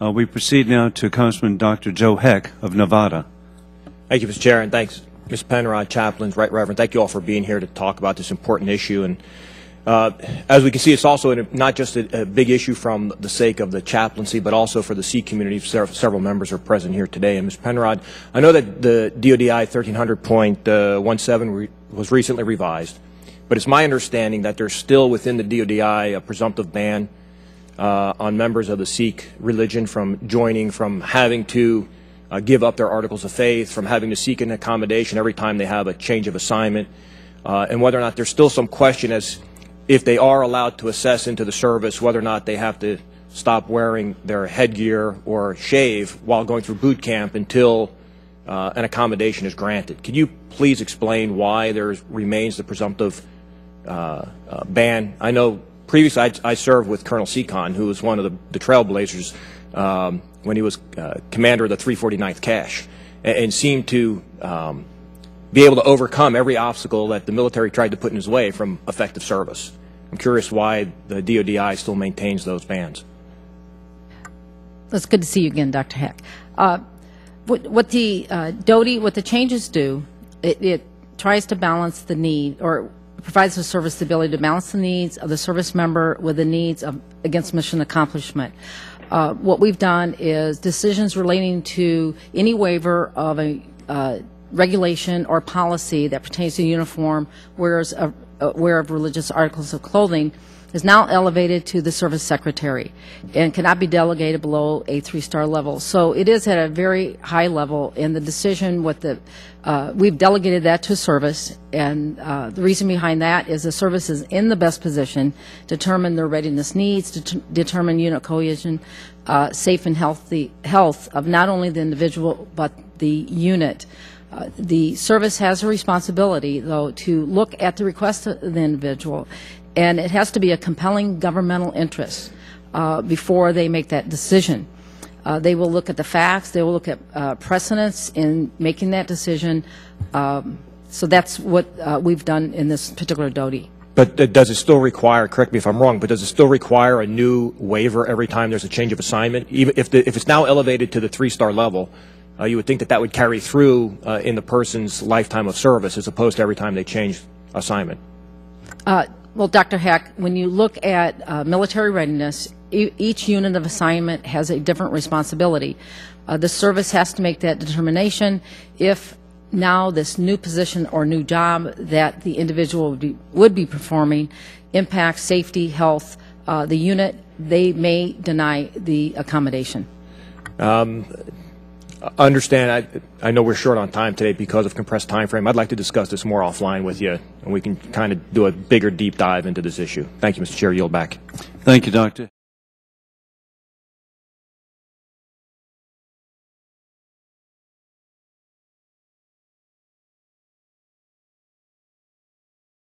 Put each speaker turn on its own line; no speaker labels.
We proceed now to Congressman Dr. Joe Heck of Nevada.
Thank you, Mr. Chair, and thanks, Ms. Penrod, chaplains, Right Reverend. Thank you all for being here to talk about this important issue. And as we can see, it's also not just a big issue from the sake of the chaplaincy, but also for the Sikh community. Several members are present here today. And Ms. Penrod, I know that the DODI 1300.17 was recently revised, but it's my understanding that there's still within the DODI a presumptive ban on members of the Sikh religion from joining, from having to give up their articles of faith, from having to seek an accommodation every time they have a change of assignment, and whether or not there's still some question as if they are allowed to assess into the service, whether or not they have to stop wearing their headgear or shave while going through boot camp until an accommodation is granted. Could you please explain why there remains the presumptive ban? I know previously I served with Colonel Seacon, who was one of the trailblazers when he was commander of the 349th Cache, and seemed to be able to overcome every obstacle that the military tried to put in his way from effective service. I'm curious why the DODI still maintains those bans.
It's good to see you again, Dr. Heck. What the changes do, it tries to balance the need, or provides the service the ability to balance the needs of the service member with the needs of against mission accomplishment. What we've done is decisions relating to any waiver of a regulation or policy that pertains to uniform, wear of religious articles of clothing, is now elevated to the service secretary and cannot be delegated below a 3-star level. So it is at a very high level, and the decision we've delegated that to service, and the reason behind that is the service is in the best position to determine their readiness needs, to determine unit cohesion, safe and healthy health of not only the individual but the unit. The service has a responsibility, though, to look at the request of the individual, and it has to be a compelling governmental interest before they make that decision. They will look at the facts, they will look at precedents in making that decision. So that's what we've done in this particular DODI.
But does it still require, correct me if I'm wrong, but does it still require a new waiver every time there's a change of assignment? Even if it's now elevated to the 3-star level, you would think that that would carry through in the person's lifetime of service as opposed to every time they change assignment.
Well, Dr. Heck, when you look at military readiness, each unit of assignment has a different responsibility. The service has to make that determination if now this new position or new job that the individual would be performing impacts safety, health, the unit, they may deny the accommodation.
Understand, I know we're short on time today because of compressed time frame. I'd like to discuss this more offline with you, and we can kind of do a bigger deep dive into this issue. Thank you, Mr. Chair. Yield back.
Thank you, Doctor.